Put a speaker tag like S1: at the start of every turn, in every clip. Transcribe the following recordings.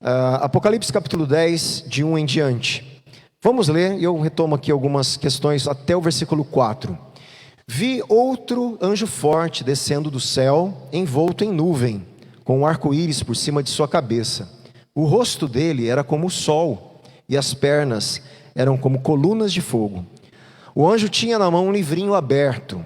S1: Apocalipse capítulo 10, de 1 em diante. Vamos ler, e eu retomo aqui algumas questões até o versículo 4. Vi outro anjo forte descendo do céu, envolto em nuvem, com um arco-íris por cima de sua cabeça. O rosto dele era como o sol, e as pernas eram como colunas de fogo. O anjo tinha na mão um livrinho aberto.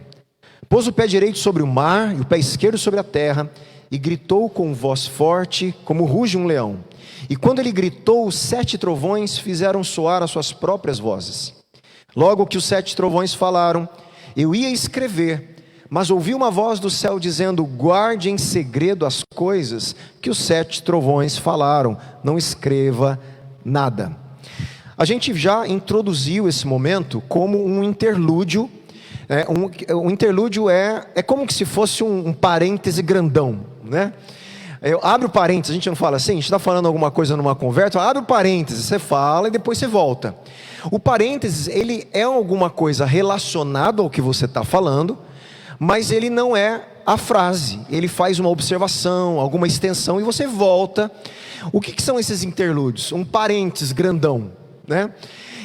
S1: Pôs o pé direito sobre o mar e o pé esquerdo sobre a terra, e gritou com voz forte, como ruge um leão. E quando ele gritou, os 7 trovões fizeram soar as suas próprias vozes. Logo que os 7 trovões falaram, eu ia escrever, mas ouvi uma voz do céu dizendo, guarde em segredo as coisas que os 7 trovões falaram, não escreva nada. A gente já introduziu esse momento como um interlúdio. Um interlúdio é como que se fosse um parêntese grandão, né? Eu abro o parênteses, a gente não fala assim, a gente está falando alguma coisa numa conversa, abre o parênteses, você fala e depois você volta. O parênteses, ele é alguma coisa relacionada ao que você está falando, mas ele não é a frase, ele faz uma observação, alguma extensão e você volta. O que são esses interlúdios? Um parênteses grandão, né?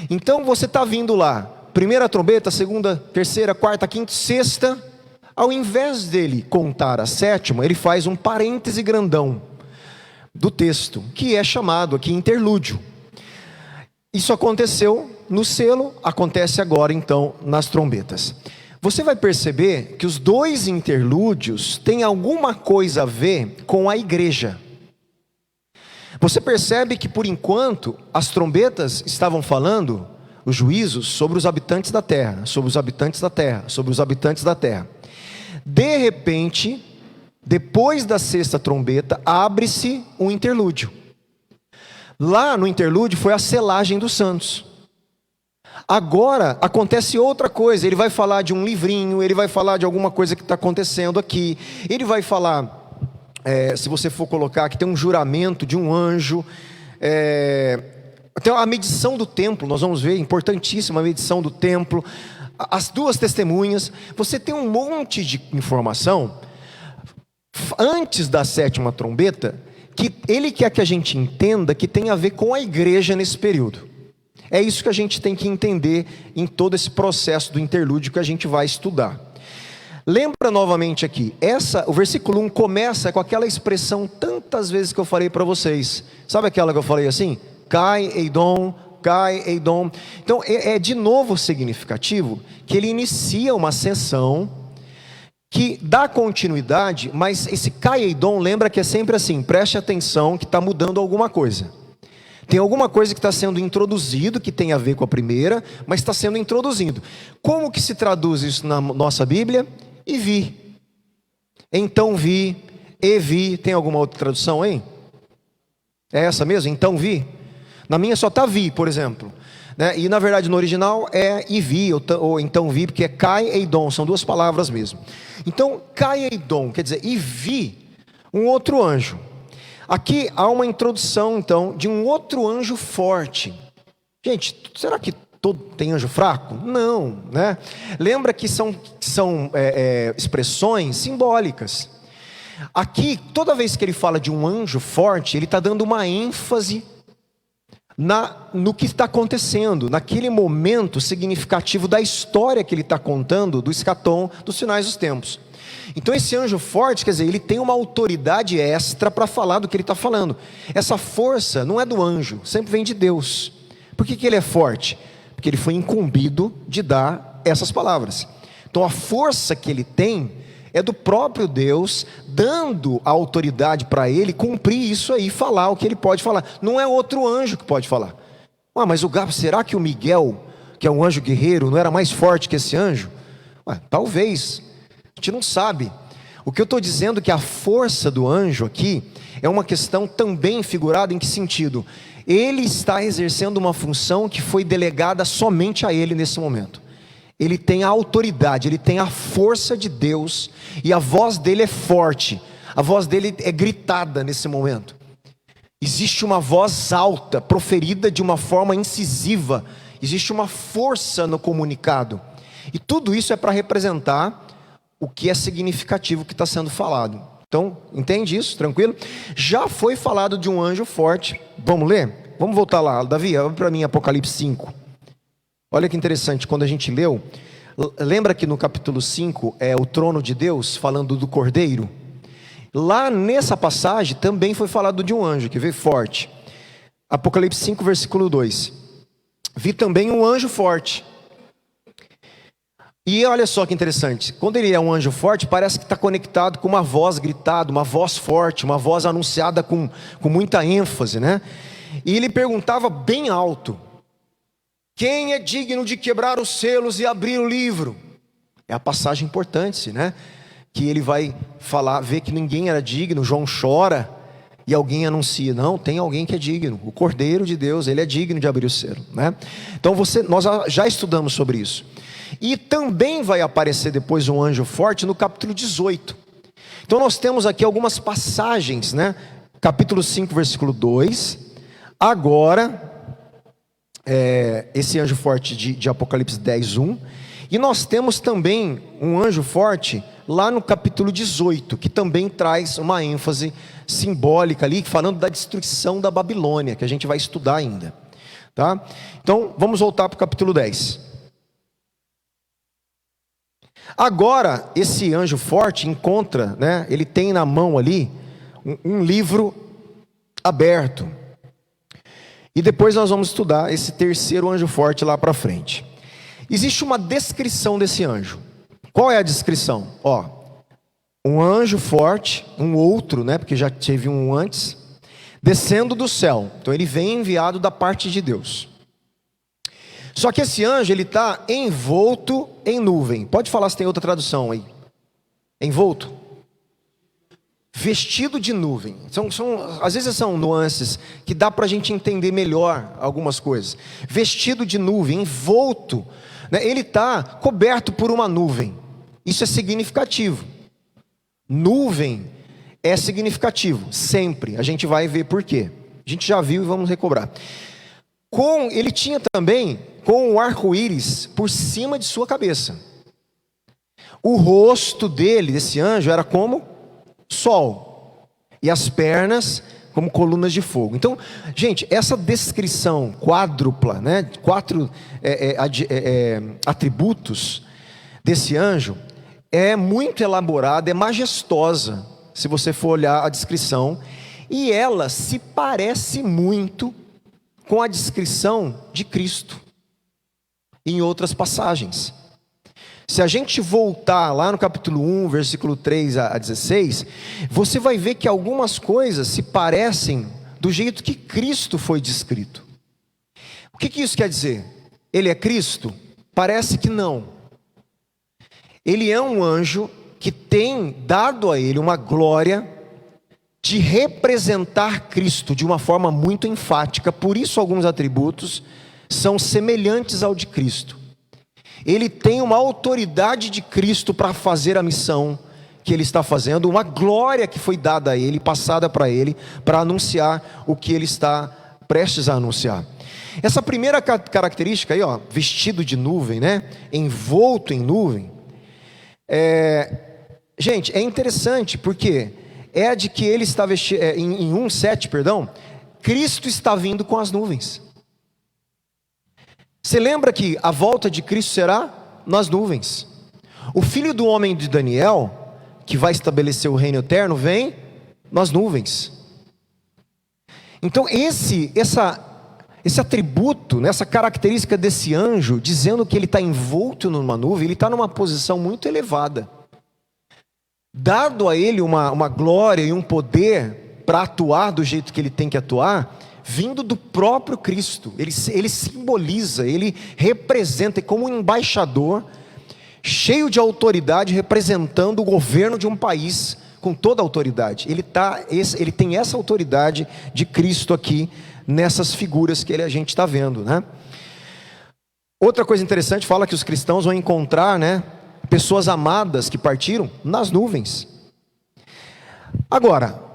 S1: Então você está vindo lá, primeira trombeta, segunda, terceira, quarta, quinta, sexta. Ao invés dele contar a 7ª, ele faz um parêntese grandão do texto, que é chamado aqui interlúdio. Isso aconteceu no selo, acontece agora então nas trombetas. Você vai perceber que os 2 interlúdios têm alguma coisa a ver com a igreja. Você percebe que por enquanto as trombetas estavam falando os juízos sobre os habitantes da terra, sobre os habitantes da terra, sobre os habitantes da terra. De repente, depois da 6ª trombeta, abre-se um interlúdio. Lá no interlúdio foi a selagem dos santos. Agora acontece outra coisa, ele vai falar de um livrinho, ele vai falar de alguma coisa que está acontecendo aqui, ele vai falar, se você for colocar que tem um juramento de um anjo, tem a medição do templo, nós vamos ver, importantíssima a medição do templo, as 2 testemunhas, você tem um monte de informação, antes da 7ª trombeta, que ele quer que a gente entenda que tem a ver com a igreja nesse período. É isso que a gente tem que entender em todo esse processo do interlúdio que a gente vai estudar. Lembra novamente aqui, o versículo 1 começa com aquela expressão tantas vezes que eu falei para vocês. Sabe aquela que eu falei assim? Cai, Eidom, cai, Eidom. Então é de novo significativo que ele inicia uma sessão que dá continuidade, mas esse cai, Eidom, lembra que é sempre assim, preste atenção que está mudando alguma coisa. Tem alguma coisa que está sendo introduzido, que tem a ver com a primeira, mas está sendo introduzido. Como que se traduz isso na nossa Bíblia? E vi. Então vi, e vi. Tem alguma outra tradução aí? É essa mesmo? Então vi? Na minha só está vi, por exemplo. Né? E na verdade no original é e vi, ou então vi, porque é kai e eidom, são 2 palavras mesmo. Então, kai e eidom, quer dizer, e vi um outro anjo. Aqui há uma introdução, então, de um outro anjo forte. Gente, será que tem anjo fraco? Não, né? Lembra que são expressões simbólicas. Aqui, toda vez que ele fala de um anjo forte, ele está dando uma ênfase no que está acontecendo, naquele momento significativo da história que ele está contando, do escatom, dos finais dos tempos. Então esse anjo forte, quer dizer, ele tem uma autoridade extra para falar do que ele está falando. Essa força não é do anjo, sempre vem de Deus. Por que ele é forte? Porque ele foi incumbido de dar essas palavras. Então a força que ele tem é do próprio Deus, dando a autoridade para ele cumprir isso aí, falar o que ele pode falar. Não é outro anjo que pode falar. Mas será que o Miguel, que é um anjo guerreiro, não era mais forte que esse anjo? Talvez, a gente não sabe. O que eu estou dizendo é que a força do anjo aqui é uma questão também figurada em que sentido? Ele está exercendo uma função que foi delegada somente a ele nesse momento. Ele tem a autoridade, ele tem a força de Deus, e a voz dele é forte, a voz dele é gritada nesse momento. Existe uma voz alta, proferida de uma forma incisiva, existe uma força no comunicado, e tudo isso é para representar o que é significativo que está sendo falado. Então, entende isso? Tranquilo? Já foi falado de um anjo forte. Vamos ler? Vamos voltar lá. Davi, abre para mim Apocalipse 5. Olha que interessante, quando a gente leu, lembra que no capítulo 5 é o trono de Deus, falando do Cordeiro? Lá nessa passagem também foi falado de um anjo, que veio forte. Apocalipse 5, versículo 2. Vi também um anjo forte. E olha só que interessante, quando ele é um anjo forte, parece que está conectado com uma voz gritada, uma voz forte, uma voz anunciada com muita ênfase, né? E ele perguntava bem alto: quem é digno de quebrar os selos e abrir o livro? É a passagem importante, né? Que ele vai falar, ver que ninguém era digno, João chora, e alguém anuncia: não, tem alguém que é digno, o Cordeiro de Deus, ele é digno de abrir o selo, né? Então nós já estudamos sobre isso. E também vai aparecer depois um anjo forte no capítulo 18. Então nós temos aqui algumas passagens, né? Capítulo 5, versículo 2. Agora, esse anjo forte de Apocalipse 10, 1. E nós temos também um anjo forte lá no capítulo 18, que também traz uma ênfase simbólica ali, falando da destruição da Babilônia, que a gente vai estudar ainda, tá? Então vamos voltar para o capítulo 10. Agora, esse anjo forte encontra, né, ele tem na mão ali um livro aberto. E depois nós vamos estudar esse terceiro anjo forte lá para frente. Existe uma descrição desse anjo. Qual é a descrição? Ó, um anjo forte, um outro, né, porque já teve um antes, descendo do céu. Então ele vem enviado da parte de Deus. Só que esse anjo, ele está envolto em nuvem. Pode falar se tem outra tradução aí. Envolto. Vestido de nuvem. Às vezes são nuances que dá para a gente entender melhor algumas coisas. Vestido de nuvem, envolto, né? Ele está coberto por uma nuvem. Isso é significativo. Nuvem é significativo, sempre. A gente vai ver por quê. A gente já viu e vamos recobrar. Ele tinha também com o arco-íris por cima de sua cabeça. O rosto dele, desse anjo, era como sol, e as pernas como colunas de fogo. Então, gente, essa descrição quádrupla, né, 4 atributos desse anjo, é muito elaborada, é majestosa, se você for olhar a descrição, e ela se parece muito com a descrição de Cristo em outras passagens. Se a gente voltar lá no capítulo 1, versículo 3 a 16, você vai ver que algumas coisas se parecem do jeito que Cristo foi descrito. O que isso quer dizer? Ele é Cristo? Parece que não. Ele é um anjo que tem dado a ele uma glória de representar Cristo de uma forma muito enfática. Por isso alguns atributos são semelhantes ao de Cristo. Ele tem uma autoridade de Cristo para fazer a missão que ele está fazendo, uma glória que foi dada a ele, passada para ele, para anunciar o que ele está prestes a anunciar. Essa primeira característica aí, ó, vestido de nuvem, né, envolto em nuvem, gente, é interessante porque é a de que ele está vestido, em 1:7, perdão, Cristo está vindo com as nuvens. Você lembra que a volta de Cristo será nas nuvens? O filho do homem de Daniel, que vai estabelecer o reino eterno, vem nas nuvens. Então esse atributo, essa característica desse anjo, dizendo que ele está envolto numa nuvem, ele está numa posição muito elevada. Dado a ele uma glória e um poder para atuar do jeito que ele tem que atuar, vindo do próprio Cristo. Ele simboliza, ele representa, como um embaixador, cheio de autoridade, representando o governo de um país, com toda a autoridade. Ele tem essa autoridade de Cristo aqui, nessas figuras que a gente está vendo, né? Outra coisa interessante, fala que os cristãos vão encontrar, né, pessoas amadas que partiram nas nuvens. Agora,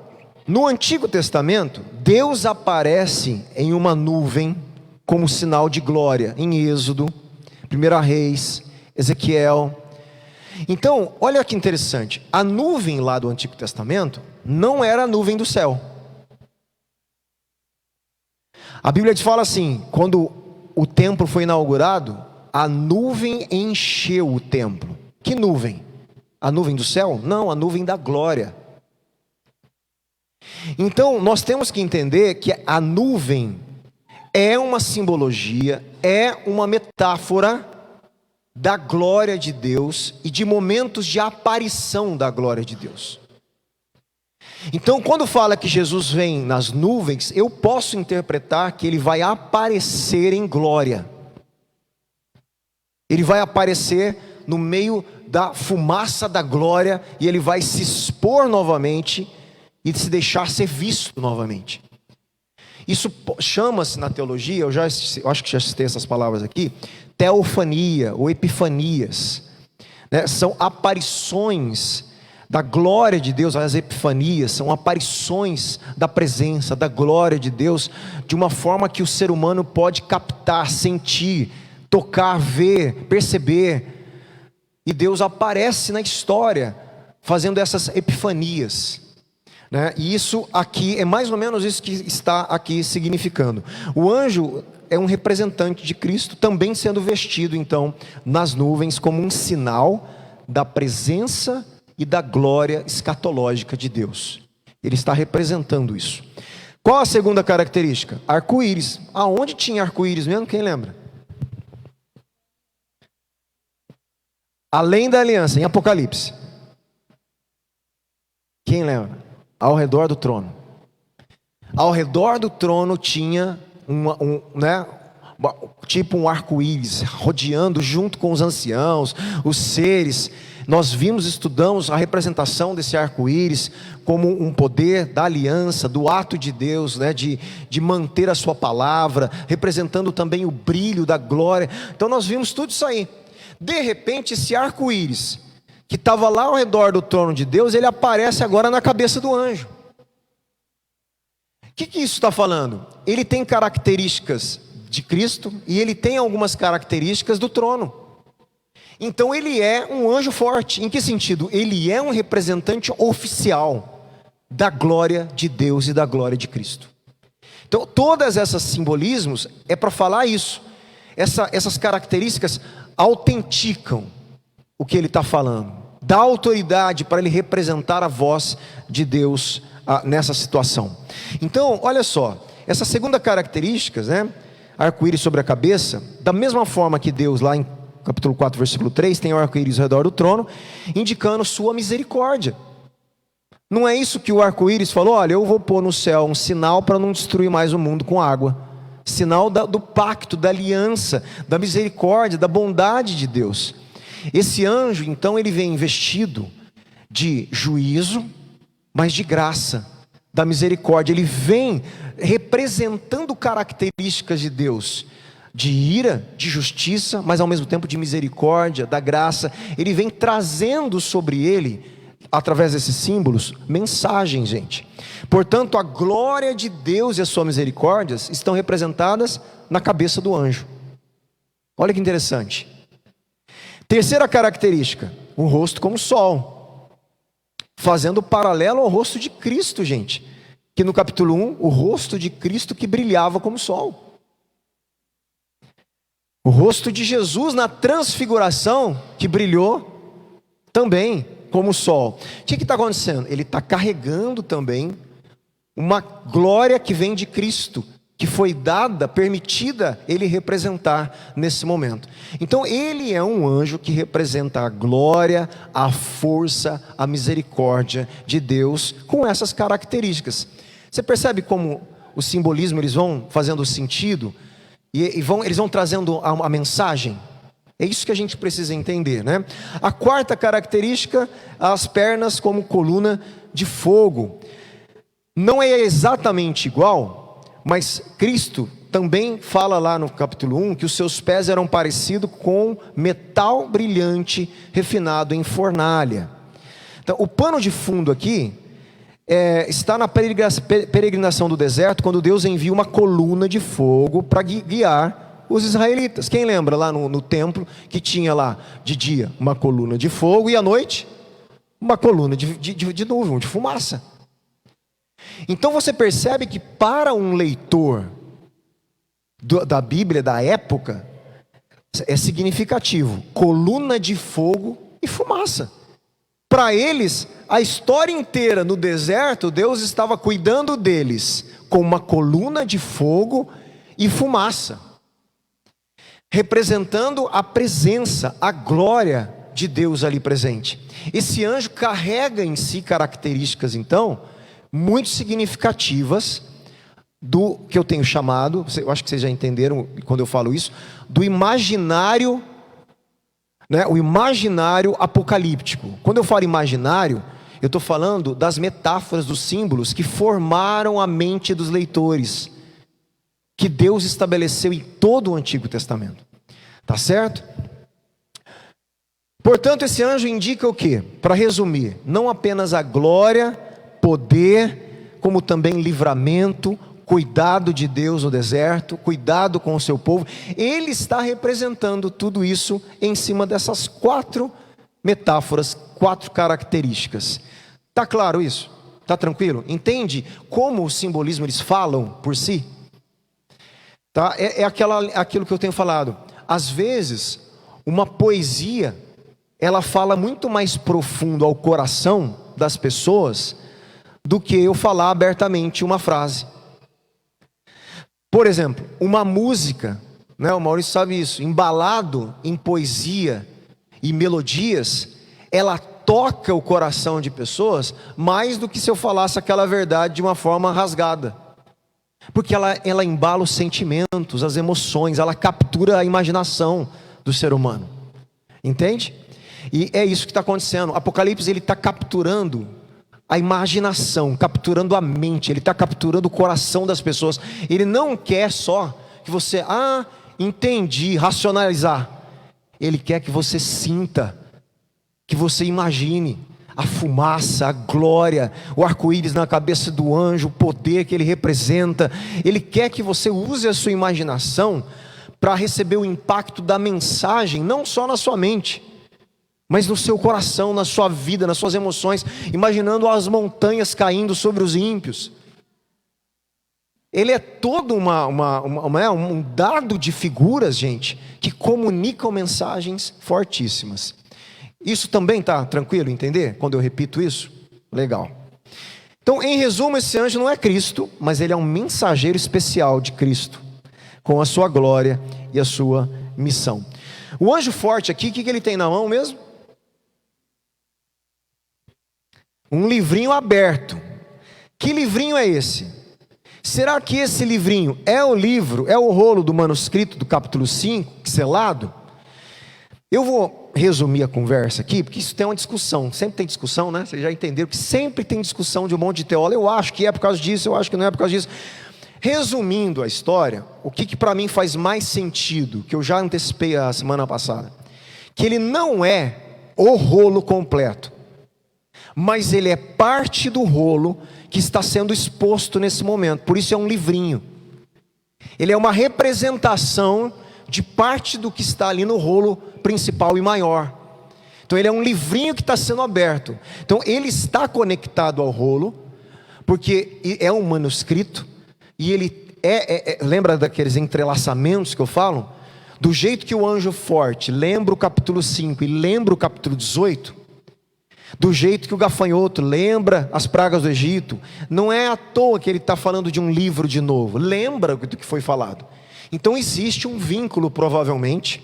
S1: no Antigo Testamento, Deus aparece em uma nuvem como sinal de glória, em Êxodo, 1 Reis, Ezequiel. Então, olha que interessante, a nuvem lá do Antigo Testamento não era a nuvem do céu. A Bíblia fala assim, quando o templo foi inaugurado, a nuvem encheu o templo. Que nuvem? A nuvem do céu? Não, a nuvem da glória. Então, nós temos que entender que a nuvem é uma simbologia, é uma metáfora da glória de Deus e de momentos de aparição da glória de Deus. Então, quando fala que Jesus vem nas nuvens, eu posso interpretar que ele vai aparecer em glória. Ele vai aparecer no meio da fumaça da glória e ele vai se expor novamente e se deixar ser visto novamente. Isso chama-se na teologia, eu acho que já citei essas palavras aqui, teofania ou epifanias, né? São aparições da glória de Deus. As epifanias são aparições da presença, da glória de Deus, de uma forma que o ser humano pode captar, sentir, tocar, ver, perceber, e Deus aparece na história, fazendo essas epifanias, né? E isso aqui, é mais ou menos isso que está aqui significando. O anjo é um representante de Cristo, também sendo vestido então, nas nuvens, como um sinal da presença e da glória escatológica de Deus. Ele está representando isso. Qual a segunda característica? Arco-íris. Aonde tinha arco-íris mesmo? Quem lembra? Além da aliança, em Apocalipse. Quem lembra? Ao redor do trono. Ao redor do trono tinha tipo um arco-íris, rodeando junto com os anciãos, os seres. Nós estudamos a representação desse arco-íris como um poder da aliança, do ato de Deus, né, de manter a sua palavra, representando também o brilho da glória. Então nós vimos tudo isso aí. De repente, esse arco-íris, que estava lá ao redor do trono de Deus, ele aparece agora na cabeça do anjo. O que isso está falando? Ele tem características de Cristo e ele tem algumas características do trono. Então ele é um anjo forte. Em que sentido? Ele é um representante oficial da glória de Deus e da glória de Cristo. Então todas essas simbolismos é para falar isso. Essas características autenticam o que ele está falando, dá autoridade para ele representar a voz de Deus nessa situação. Então, olha só, essa segunda característica, né, arco-íris sobre a cabeça, da mesma forma que Deus lá em capítulo 4, versículo 3, tem o arco-íris ao redor do trono, indicando sua misericórdia. Não é isso que o arco-íris falou? Olha, eu vou pôr no céu um sinal para não destruir mais o mundo com água. Sinal do pacto, da aliança, da misericórdia, da bondade de Deus. Esse anjo, então, ele vem vestido de juízo, mas de graça, da misericórdia. Ele vem representando características de Deus, de ira, de justiça, mas ao mesmo tempo de misericórdia, da graça. Ele vem trazendo sobre ele, através desses símbolos, mensagem, gente. Portanto, a glória de Deus e as suas misericórdias estão representadas na cabeça do anjo. Olha que interessante. Terceira característica, o rosto como sol, fazendo paralelo ao rosto de Cristo, gente, que no capítulo 1, o rosto de Cristo que brilhava como sol. O rosto de Jesus na transfiguração, que brilhou também como sol. O que está acontecendo? Ele está carregando também uma glória que vem de Cristo, que foi dada, permitida ele representar nesse momento. Então ele é um anjo que representa a glória, a força, a misericórdia de Deus, com essas características. Você percebe como o simbolismo, eles vão fazendo sentido, e eles vão trazendo a mensagem? É isso que a gente precisa entender, né? A quarta característica, as pernas como coluna de fogo. Não é exatamente igual, mas Cristo também fala lá no capítulo 1 que os seus pés eram parecidos com metal brilhante refinado em fornalha. Então, o pano de fundo aqui está na peregrinação do deserto, quando Deus envia uma coluna de fogo para guiar os israelitas. Quem lembra lá no templo que tinha lá de dia uma coluna de fogo e à noite uma coluna de nuvem, de fumaça. Então você percebe que para um leitor da Bíblia da época é significativo: coluna de fogo e fumaça. Para eles, a história inteira no deserto, Deus estava cuidando deles com uma coluna de fogo e fumaça, representando a presença, a glória de Deus ali presente. Esse anjo carrega em si características, então, muito significativas do que eu tenho chamado, eu acho que vocês já entenderam quando eu falo isso, do imaginário, né, o imaginário apocalíptico. Quando eu falo imaginário, eu estou falando das metáforas, dos símbolos que formaram a mente dos leitores, que Deus estabeleceu em todo o Antigo Testamento. Tá certo? Portanto, esse anjo indica o quê? Para resumir, não apenas a glória, poder, como também livramento, cuidado de Deus no deserto, cuidado com o seu povo. Ele está representando tudo isso em cima dessas 4 metáforas, 4 características. Está claro isso? Está tranquilo? Entende como o simbolismo eles falam por si? Tá? Aquilo que eu tenho falado. Às vezes, uma poesia, ela fala muito mais profundo ao coração das pessoas do que eu falar abertamente uma frase. Por exemplo, uma música, né, o Maurício sabe isso, embalado em poesia e melodias, ela toca o coração de pessoas mais do que se eu falasse aquela verdade de uma forma rasgada. Porque ela embala os sentimentos, as emoções, ela captura a imaginação do ser humano. Entende? E é isso que está acontecendo. Apocalipse, ele está capturando a imaginação, capturando a mente, ele está capturando o coração das pessoas. Ele não quer só que você, entendi, racionalizar. Ele quer que você sinta, que você imagine a fumaça, a glória, o arco-íris na cabeça do anjo, o poder que ele representa. Ele quer que você use a sua imaginação para receber o impacto da mensagem, não só na sua mente, mas no seu coração, na sua vida, nas suas emoções, imaginando as montanhas caindo sobre os ímpios. Ele é todo um dado de figuras, gente, que comunicam mensagens fortíssimas. Isso também está tranquilo entender? Quando eu repito isso? Legal. Então, em resumo, esse anjo não é Cristo, mas ele é um mensageiro especial de Cristo, com a sua glória e a sua missão. O anjo forte aqui, o que ele tem na mão mesmo? Um livrinho aberto. Que livrinho é esse? Será que esse livrinho é o livro, é o rolo do manuscrito do capítulo 5, selado? Eu vou resumir a conversa aqui, porque isso tem uma discussão, sempre tem discussão, né? Vocês já entenderam que sempre tem discussão de um monte de teólogo. Eu acho que é por causa disso, eu acho que não é por causa disso. Resumindo a história, o que para mim faz mais sentido, que eu já antecipei a semana passada, que ele não é o rolo completo, mas ele é parte do rolo que está sendo exposto nesse momento. Por isso é um livrinho. Ele é uma representação de parte do que está ali no rolo principal e maior. Então ele é um livrinho que está sendo aberto. Então ele está conectado ao rolo, porque é um manuscrito, e ele lembra daqueles entrelaçamentos que eu falo? Do jeito que o anjo forte lembra o capítulo 5 e lembra o capítulo 18, do jeito que o gafanhoto lembra as pragas do Egito, não é à toa que ele está falando de um livro de novo, lembra do que foi falado. Então existe um vínculo provavelmente,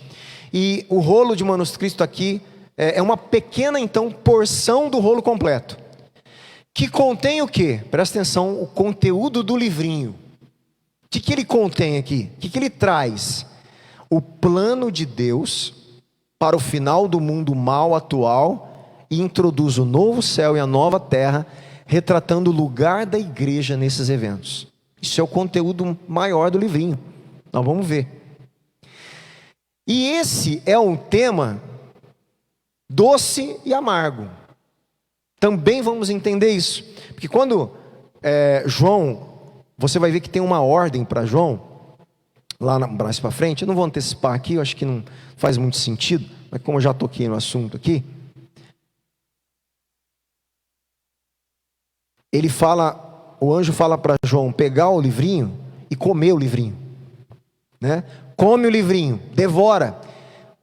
S1: e o rolo de manuscrito aqui é uma pequena então porção do rolo completo, que contém o quê? Presta atenção, o conteúdo do livrinho. O que ele contém aqui? O que ele traz? O plano de Deus para o final do mundo mal atual, e introduz o novo céu e a nova terra, retratando o lugar da igreja nesses eventos. Isso é o conteúdo maior do livrinho. Nós vamos ver. E esse é um tema doce e amargo. Também vamos entender isso. Porque quando João, você vai ver que tem uma ordem para João. mais para frente, eu não vou antecipar aqui, eu acho que não faz muito sentido, mas como eu já toquei no assunto aqui, o anjo fala para João pegar o livrinho e comer o livrinho, né? Come o livrinho, devora.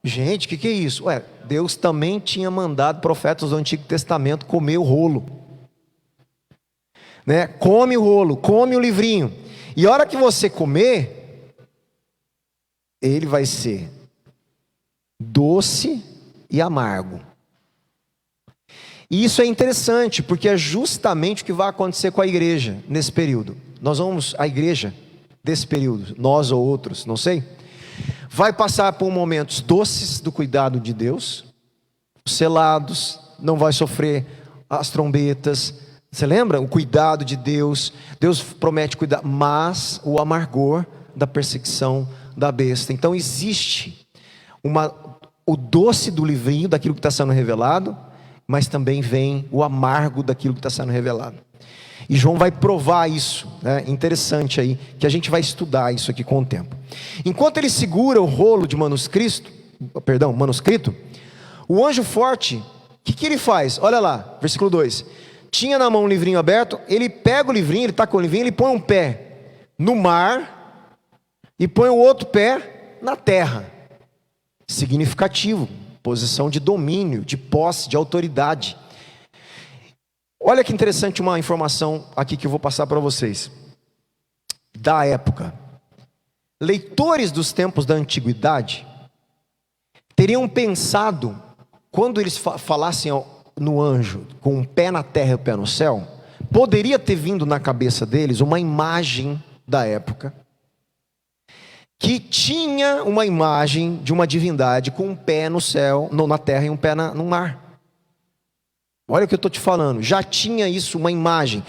S1: Gente, o que é isso? Ué, Deus também tinha mandado profetas do Antigo Testamento comer o rolo, né? Come o rolo, come o livrinho, e a hora que você comer, ele vai ser doce e amargo. E isso é interessante, porque é justamente o que vai acontecer com a igreja nesse período. A igreja desse período, nós ou outros, não sei, vai passar por momentos doces do cuidado de Deus, selados, não vai sofrer as trombetas. Você lembra? O cuidado de Deus, Deus promete cuidar, mas o amargor da perseguição da besta. Então existe o doce do livrinho, daquilo que está sendo revelado, mas também vem o amargo daquilo que está sendo revelado. E João vai provar isso, né? Interessante aí, que a gente vai estudar isso aqui com o tempo. Enquanto ele segura o rolo de manuscrito, o anjo forte, o que ele faz? Olha lá, versículo 2. Tinha na mão um livrinho aberto, ele pega o livrinho, ele está com o livrinho, ele põe um pé no mar e põe o outro pé na terra. Significativo, posição de domínio, de posse, de autoridade. Olha que interessante uma informação aqui que eu vou passar para vocês. Da época, leitores dos tempos da antiguidade teriam pensado, quando eles falassem no anjo com um pé na terra e um pé no céu, poderia ter vindo na cabeça deles uma imagem da época que tinha uma imagem de uma divindade com um pé no céu, na terra e um pé no mar. Olha o que eu estou te falando, já tinha isso, uma imagem.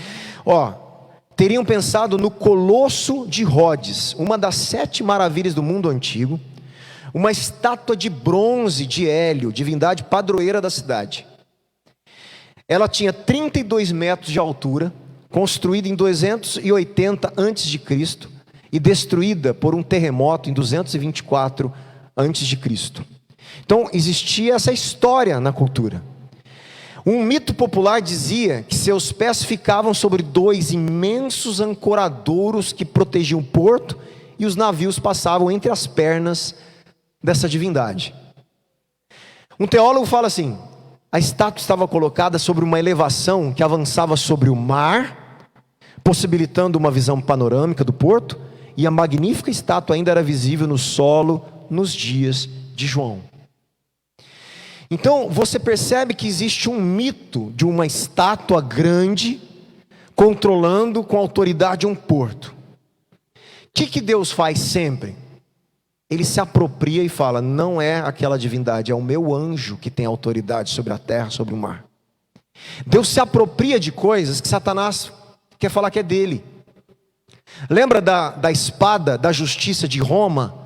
S1: Teriam pensado no Colosso de Rhodes, uma das 7 maravilhas do mundo antigo, uma estátua de bronze de Hélio, divindade padroeira da cidade. Ela tinha 32 metros de altura, construída em 280 a.C. e destruída por um terremoto em 224 a.C. Então existia essa história na cultura. Um mito popular dizia que seus pés ficavam sobre 2 imensos ancoradouros que protegiam o porto, e os navios passavam entre as pernas dessa divindade. Um teólogo fala assim: a estátua estava colocada sobre uma elevação que avançava sobre o mar, possibilitando uma visão panorâmica do porto, e a magnífica estátua ainda era visível no solo nos dias de João. Então você percebe que existe um mito de uma estátua grande controlando com autoridade um porto. O que Deus faz sempre? Ele se apropria e fala: não é aquela divindade, é o meu anjo que tem autoridade sobre a terra, sobre o mar. Deus se apropria de coisas que Satanás quer falar que é dele. Lembra da espada da justiça de Roma?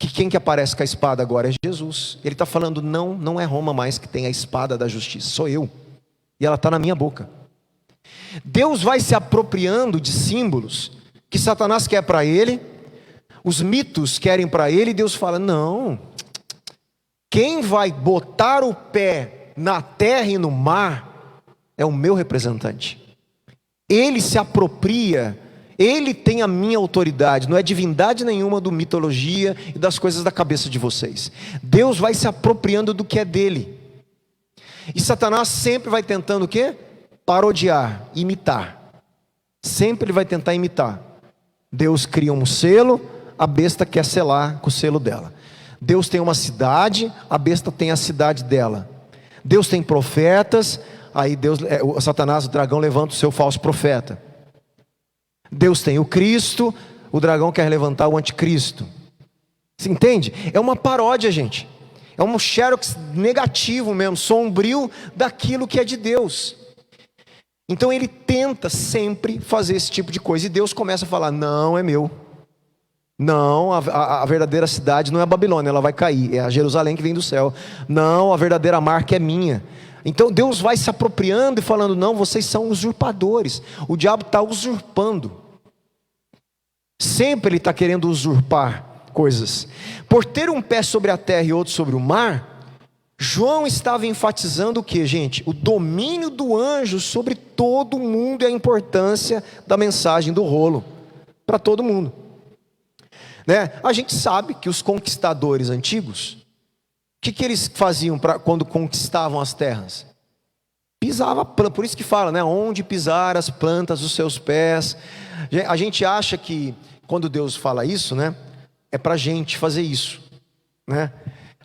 S1: Que quem que aparece com a espada agora é Jesus. Ele está falando: não é Roma mais que tem a espada da justiça, sou eu, e ela está na minha boca. Deus vai se apropriando de símbolos que Satanás quer para ele, os mitos querem para ele, e Deus fala: não, quem vai botar o pé na terra e no mar é o meu representante. Ele se apropria, ele tem a minha autoridade, não é divindade nenhuma do mitologia e das coisas da cabeça de vocês. Deus vai se apropriando do que é dele. E Satanás sempre vai tentando o quê? Parodiar, imitar. Sempre ele vai tentar imitar. Deus cria um selo, a besta quer selar com o selo dela. Deus tem uma cidade, a besta tem a cidade dela. Deus tem profetas, aí Satanás, o dragão, levanta o seu falso profeta. Deus tem o Cristo, o dragão quer levantar o anticristo. Você entende? É uma paródia, gente. É um xerox negativo mesmo, sombrio daquilo que é de Deus. Então ele tenta sempre fazer esse tipo de coisa, e Deus começa a falar: não é meu. Não, a verdadeira cidade não é a Babilônia, ela vai cair, é a Jerusalém que vem do céu. Não, a verdadeira marca é minha. Então Deus vai se apropriando e falando: não, vocês são usurpadores. O diabo está usurpando. Sempre ele está querendo usurpar coisas. Por ter um pé sobre a terra e outro sobre o mar, João estava enfatizando o que, gente? O domínio do anjo sobre todo mundo e a importância da mensagem do rolo para todo mundo. Né? A gente sabe que os conquistadores antigos, o que eles faziam quando conquistavam as terras? Pisava, por isso que fala, né? Onde pisar as plantas dos seus pés. A gente acha que quando Deus fala isso, né? É para a gente fazer isso, né?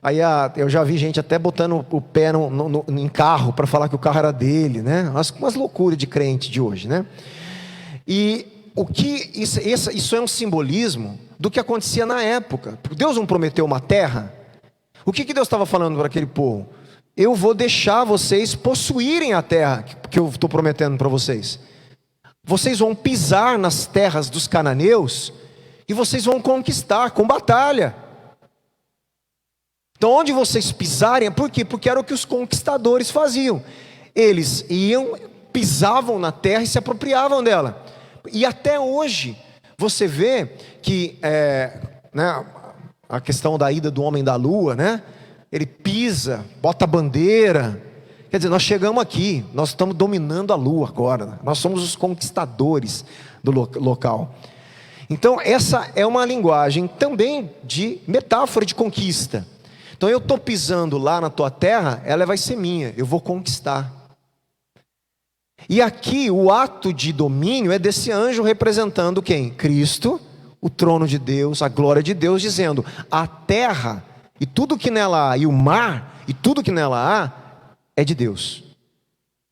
S1: Aí eu já vi gente até botando o pé em carro para falar que o carro era dele, né? Umas loucuras de crente de hoje, né? E isso é um simbolismo do que acontecia na época. Deus não prometeu uma terra? O que Deus estava falando para aquele povo? Eu vou deixar vocês possuírem a terra que eu estou prometendo para vocês. Vocês vão pisar nas terras dos cananeus e vocês vão conquistar com batalha. Então onde vocês pisarem, por quê? Porque era o que os conquistadores faziam. Eles pisavam na terra e se apropriavam dela. E até hoje, você vê que né, a questão da ida do homem da lua, né? Ele pisa, bota a bandeira. Quer dizer, nós chegamos aqui, nós estamos dominando a lua agora. Nós somos os conquistadores do local. Então essa é uma linguagem também de metáfora de conquista. Então eu estou pisando lá na tua terra, ela vai ser minha, eu vou conquistar. E aqui o ato de domínio é desse anjo representando quem? Cristo, o trono de Deus, a glória de Deus, dizendo: a terra e tudo que nela há, e o mar e tudo que nela há, é de Deus.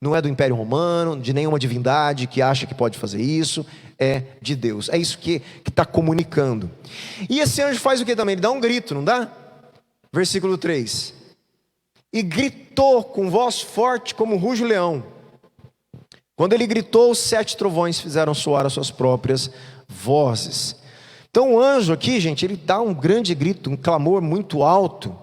S1: Não é do Império Romano, de nenhuma divindade que acha que pode fazer isso, é de Deus. É isso que está comunicando. E esse anjo faz o que também? Ele dá um grito, não dá? Versículo 3: e gritou com voz forte como ruge o leão. Quando ele gritou, os 7 trovões fizeram soar as suas próprias vozes. Então o anjo aqui, gente, ele dá um grande grito, um clamor muito alto,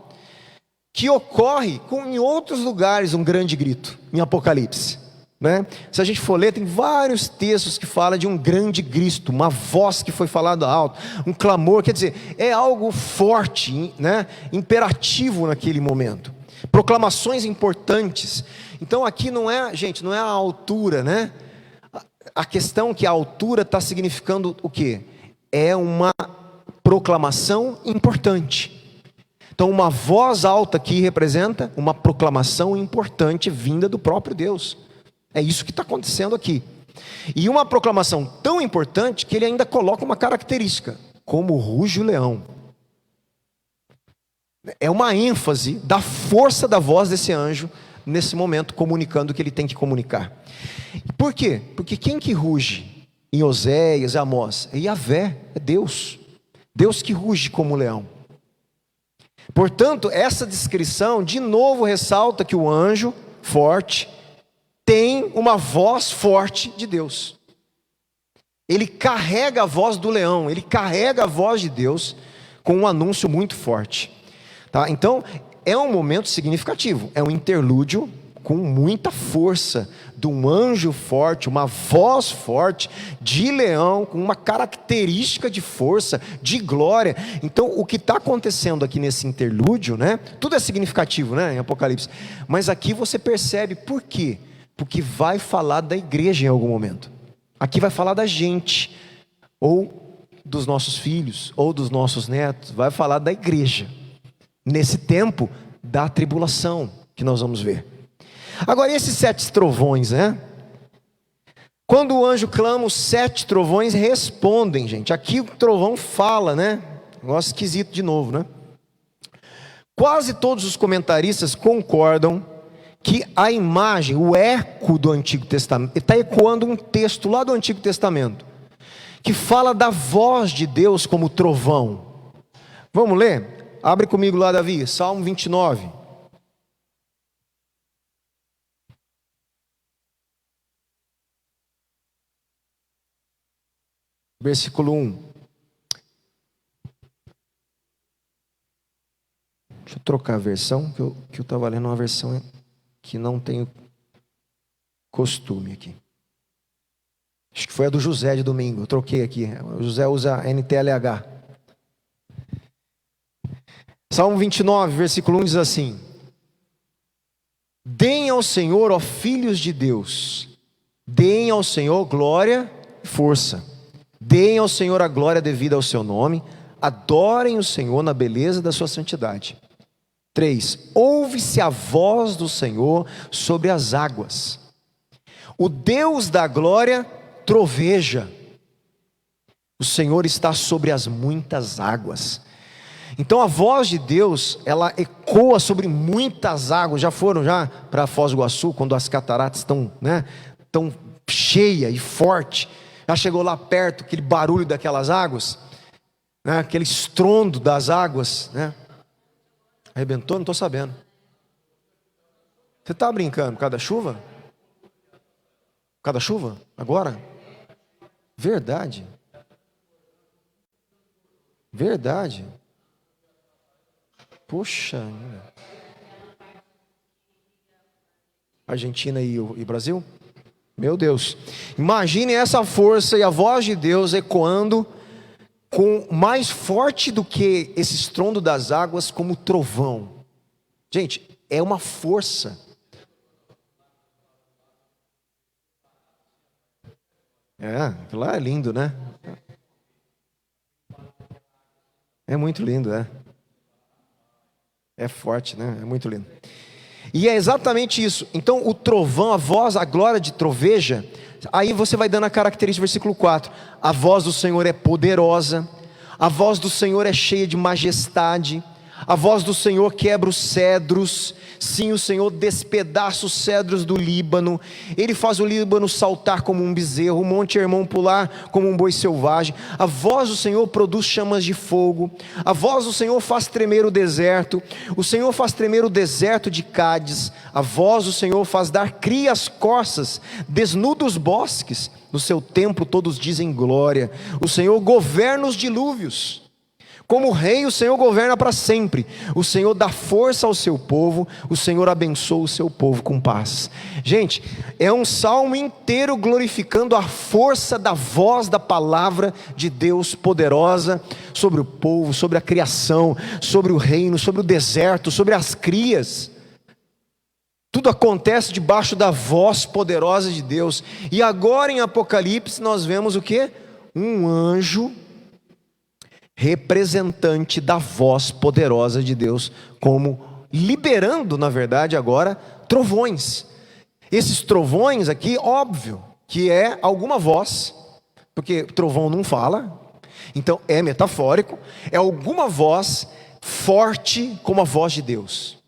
S1: que ocorre em outros lugares, um grande grito, em Apocalipse, né? Se a gente for ler, tem vários textos que falam de um grande grito, uma voz que foi falada alto, um clamor, quer dizer, é algo forte, né? Imperativo naquele momento, proclamações importantes. Então aqui não é, gente, não é a altura, né? A questão que a altura está significando o quê? É uma proclamação importante. Então uma voz alta aqui representa uma proclamação importante vinda do próprio Deus. É isso que está acontecendo aqui. E uma proclamação tão importante que ele ainda coloca uma característica, como ruge o leão. É uma ênfase da força da voz desse anjo nesse momento, comunicando o que ele tem que comunicar. Por quê? Porque quem que ruge em Oséias e Amós? É Yahvé, é Deus. Deus que ruge como leão. Portanto, essa descrição de novo ressalta que o anjo forte tem uma voz forte de Deus. Ele carrega a voz do leão, ele carrega a voz de Deus com um anúncio muito forte. Tá? Então, é um momento significativo, é um interlúdio com muita força, de um anjo forte, uma voz forte, de leão, com uma característica de força, de glória. Então o que está acontecendo aqui nesse interlúdio, né? Tudo é significativo, né, em Apocalipse, mas aqui você percebe por quê? Porque vai falar da igreja em algum momento. Aqui vai falar da gente, ou dos nossos filhos, ou dos nossos netos, vai falar da igreja, nesse tempo da tribulação que nós vamos ver. Agora esses 7 trovões, né? Quando o anjo clama, os 7 trovões respondem, gente. Aqui o trovão fala, né? Negócio esquisito de novo, né? Quase todos os comentaristas concordam que a imagem, o eco do Antigo Testamento, está ecoando um texto lá do Antigo Testamento, que fala da voz de Deus como trovão. Vamos ler? Abre comigo lá, Davi, Salmo 29. Versículo 1. Deixa eu trocar a versão, que eu estava lendo uma versão que não tenho costume aqui. Acho que foi a do José de domingo, eu troquei aqui. O José usa NTLH. Salmo 29, versículo 1 diz assim: deem ao Senhor, ó filhos de Deus, deem ao Senhor glória e força. Deem ao Senhor a glória devida ao seu nome. Adorem o Senhor na beleza da sua santidade. 3. Ouve-se a voz do Senhor sobre as águas. O Deus da glória troveja. O Senhor está sobre as muitas águas. Então a voz de Deus, ela ecoa sobre muitas águas. Já foram para Foz do Iguaçu, quando as cataratas estão, tão cheia e forte? Já chegou lá perto, aquele barulho daquelas águas, aquele estrondo das águas, Arrebentou? Não estou sabendo. Você está brincando por causa da chuva? Por causa da chuva? Agora? Verdade. Verdade. Poxa. Argentina e Brasil? Meu Deus. Imagine essa força e a voz de Deus ecoando com mais forte do que esse estrondo das águas, como trovão. Gente, é uma força. Aquilo lá é lindo, né? É muito lindo, É forte, né? É muito lindo. E é exatamente isso. Então o trovão, a voz, a glória de troveja. Aí você vai dando a característica do versículo 4. A voz do Senhor é poderosa. A voz do Senhor é cheia de majestade. A voz do Senhor quebra os cedros. Sim, o Senhor despedaça os cedros do Líbano. Ele faz o Líbano saltar como um bezerro, o monte Hermon pular como um boi selvagem. A voz do Senhor produz chamas de fogo. A voz do Senhor faz tremer o deserto. O Senhor faz tremer o deserto de Cádiz. A voz do Senhor faz dar cria às corças, desnuda os bosques. No seu templo todos dizem glória. O Senhor governa os dilúvios. Como rei, o Senhor governa para sempre. O Senhor dá força ao seu povo. O Senhor abençoa o seu povo com paz. Gente, é um salmo inteiro glorificando a força da voz da palavra de Deus poderosa sobre o povo, sobre a criação, sobre o reino, sobre o deserto, sobre as crias. Tudo acontece debaixo da voz poderosa de Deus. E agora em Apocalipse nós vemos o quê? Um anjo representante da voz poderosa de Deus, como liberando, na verdade, agora, trovões. Esses trovões aqui, óbvio, que é alguma voz, porque trovão não fala, então é metafórico, é alguma voz forte como a voz de Deus.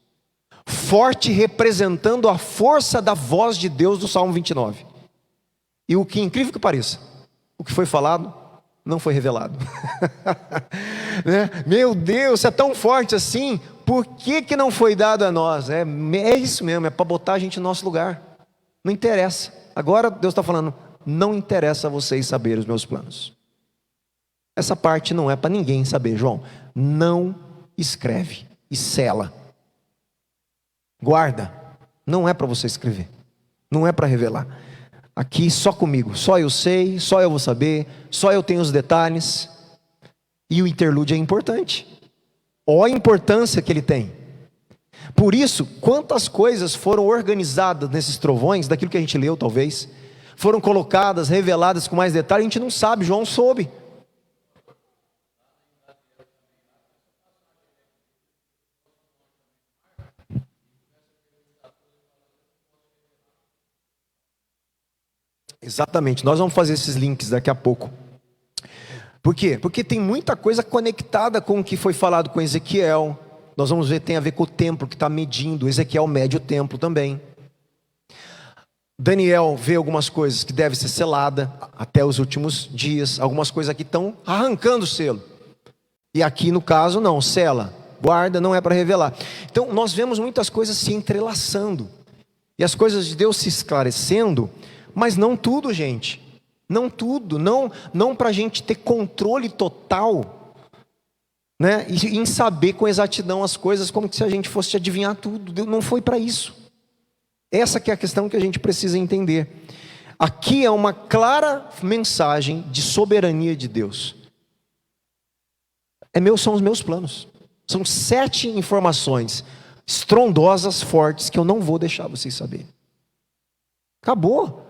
S1: Forte representando a força da voz de Deus do Salmo 29. E o que incrível que pareça, o que foi falado não foi revelado. Meu Deus, é tão forte assim, por que não foi dado a nós? É isso mesmo, é para botar a gente no nosso lugar. Não interessa. Agora Deus está falando, não interessa a vocês saber os meus planos. Essa parte não é para ninguém saber, João. Não escreve e sela. Guarda. Não é para você escrever. Não é para revelar. Aqui só comigo, só eu sei, só eu vou saber, só eu tenho os detalhes. E o interlúdio é importante. Olha a importância que ele tem. Por isso, quantas coisas foram organizadas nesses trovões, daquilo que a gente leu talvez, foram colocadas, reveladas com mais detalhe, a gente não sabe, João soube. Exatamente, nós vamos fazer esses links daqui a pouco. Por quê? Porque tem muita coisa conectada com o que foi falado com Ezequiel. Nós vamos ver, tem a ver com o templo que está medindo. Ezequiel mede o templo também. Daniel vê algumas coisas que devem ser seladas até os últimos dias. Algumas coisas aqui estão arrancando o selo. E aqui no caso não, sela, guarda, não é para revelar. Então nós vemos muitas coisas se entrelaçando. E as coisas de Deus se esclarecendo. Mas não tudo, gente. Não tudo. Não para a gente ter controle total, e em saber com exatidão as coisas, como se a gente fosse adivinhar tudo. Não foi para isso. Essa que é a questão que a gente precisa entender. Aqui é uma clara mensagem de soberania de Deus. São os meus planos. São 7 informações estrondosas, fortes, que eu não vou deixar vocês saberem. Acabou,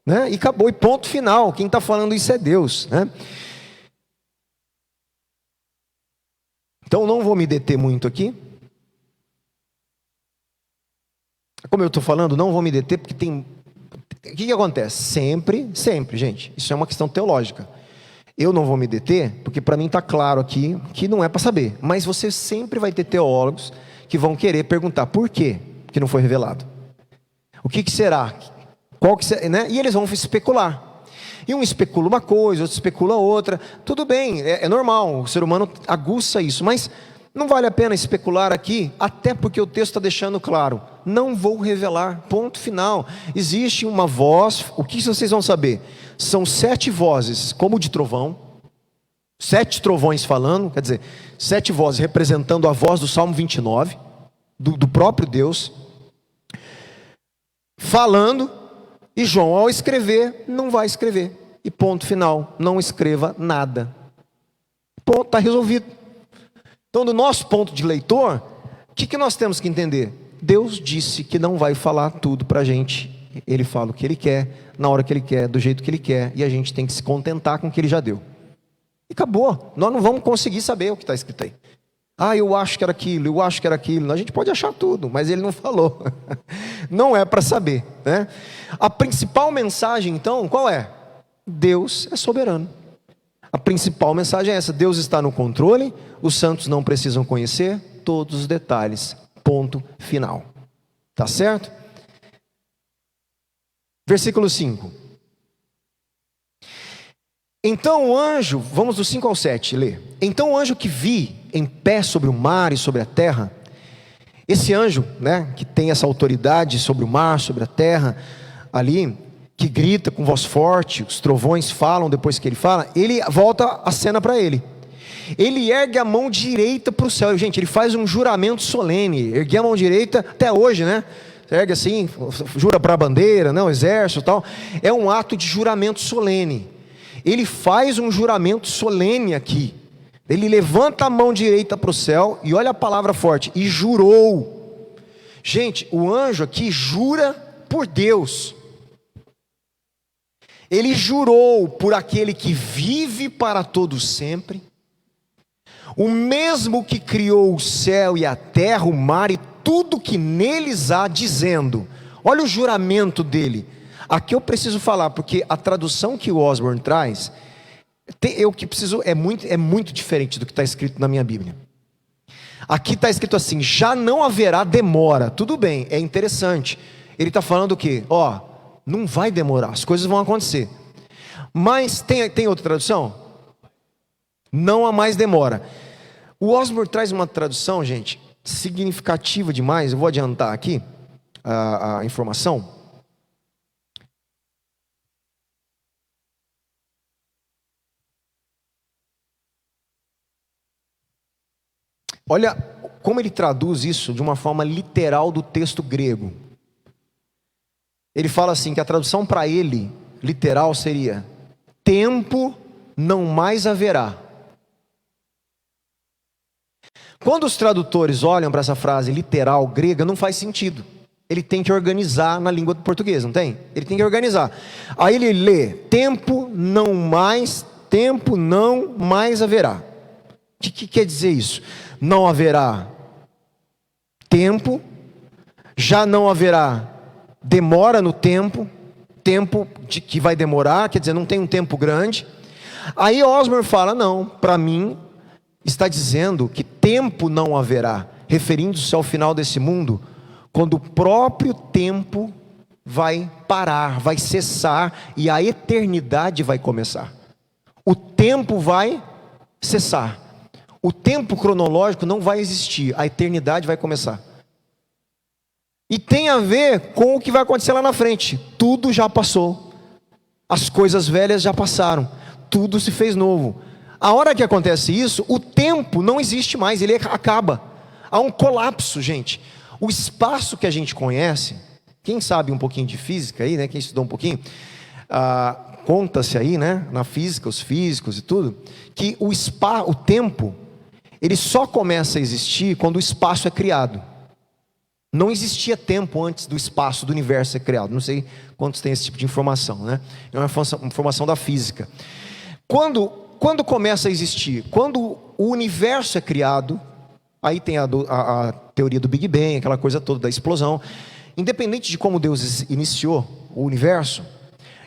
S1: né? E acabou, e ponto final. Quem está falando isso é Deus, né? Então não vou me deter muito aqui. Como eu estou falando, não vou me deter porque tem... O que acontece? Sempre, gente, isso é uma questão teológica. Eu não vou me deter, porque para mim está claro aqui que não é para saber. Mas você sempre vai ter teólogos que vão querer perguntar por quê que não foi revelado. O que será? Qual que será, né? E eles vão especular. E um especula uma coisa, outro especula outra. Tudo bem, é normal, o ser humano aguça isso. Mas não vale a pena especular aqui, até porque o texto está deixando claro. Não vou revelar, ponto final. Existe uma voz, o que vocês vão saber? São 7 vozes, como de trovão. 7 trovões falando, quer dizer, 7 vozes representando a voz do Salmo 29, do próprio Deus. Falando, e João ao escrever, não vai escrever. E ponto final, não escreva nada. Ponto, está resolvido. Então, do nosso ponto de leitor, o que nós temos que entender? Deus disse que não vai falar tudo para a gente. Ele fala o que Ele quer, na hora que Ele quer, do jeito que Ele quer. E a gente tem que se contentar com o que Ele já deu. E acabou. Nós não vamos conseguir saber o que está escrito aí. Eu acho que era aquilo, eu acho que era aquilo. A gente pode achar tudo, mas Ele não falou. Não é para saber, né? A principal mensagem, então, qual é? Deus é soberano. A principal mensagem é essa: Deus está no controle, os santos não precisam conhecer todos os detalhes, ponto final. Tá certo? Versículo 5. Então o anjo, vamos do 5 ao 7, ler. Então o anjo que vi em pé sobre o mar e sobre a terra, esse anjo, né, que tem essa autoridade sobre o mar, sobre a terra, ali, que grita com voz forte, os trovões falam depois que ele fala, ele volta a cena para ele. Ele ergue a mão direita para o céu. Gente, ele faz um juramento solene. Erguer a mão direita, até hoje, né? Ergue assim, jura para a bandeira, né? O exército e tal. É um ato de juramento solene. Ele faz um juramento solene aqui. Ele levanta a mão direita para o céu e olha a palavra forte, e jurou. Gente, o anjo aqui jura por Deus. Ele jurou por aquele que vive para todo sempre, o mesmo que criou o céu e a terra, o mar e tudo que neles há, dizendo, olha o juramento dele. Aqui eu preciso falar, porque a tradução que o Osborne traz, é muito diferente do que está escrito na minha Bíblia. Aqui está escrito assim: já não haverá demora. Tudo bem, é interessante. Ele está falando o quê? Não vai demorar, as coisas vão acontecer. Mas tem outra tradução? Não há mais demora. O Osborne traz uma tradução, gente, significativa demais. Eu vou adiantar aqui a informação. Olha como ele traduz isso de uma forma literal do texto grego. Ele fala assim, que a tradução para ele, literal, seria: tempo não mais haverá. Quando os tradutores olham para essa frase literal grega, não faz sentido. Ele tem que organizar na língua portuguesa, não tem? Ele tem que organizar. Aí ele lê: tempo não mais haverá. O que quer dizer isso? Não haverá tempo, já não haverá demora no tempo que vai demorar, quer dizer, não tem um tempo grande. Aí Osborne fala: não, para mim está dizendo que tempo não haverá, referindo-se ao final desse mundo, quando o próprio tempo vai parar, vai cessar e a eternidade vai começar. O tempo vai cessar. O tempo cronológico não vai existir, a eternidade vai começar. E tem a ver com o que vai acontecer lá na frente. Tudo já passou, as coisas velhas já passaram, tudo se fez novo. A hora que acontece isso, o tempo não existe mais, ele acaba. Há um colapso, gente. O espaço que a gente conhece, quem sabe um pouquinho de física aí, né? Quem estudou um pouquinho, conta-se aí, né, na física, os físicos e tudo, que o tempo, ele só começa a existir quando o espaço é criado. Não existia tempo antes do espaço, do universo ser criado. Não sei quantos têm esse tipo de informação, né? É uma informação da física. Quando começa a existir? Quando o universo é criado, aí tem a teoria do Big Bang, aquela coisa toda da explosão. Independente de como Deus iniciou o universo,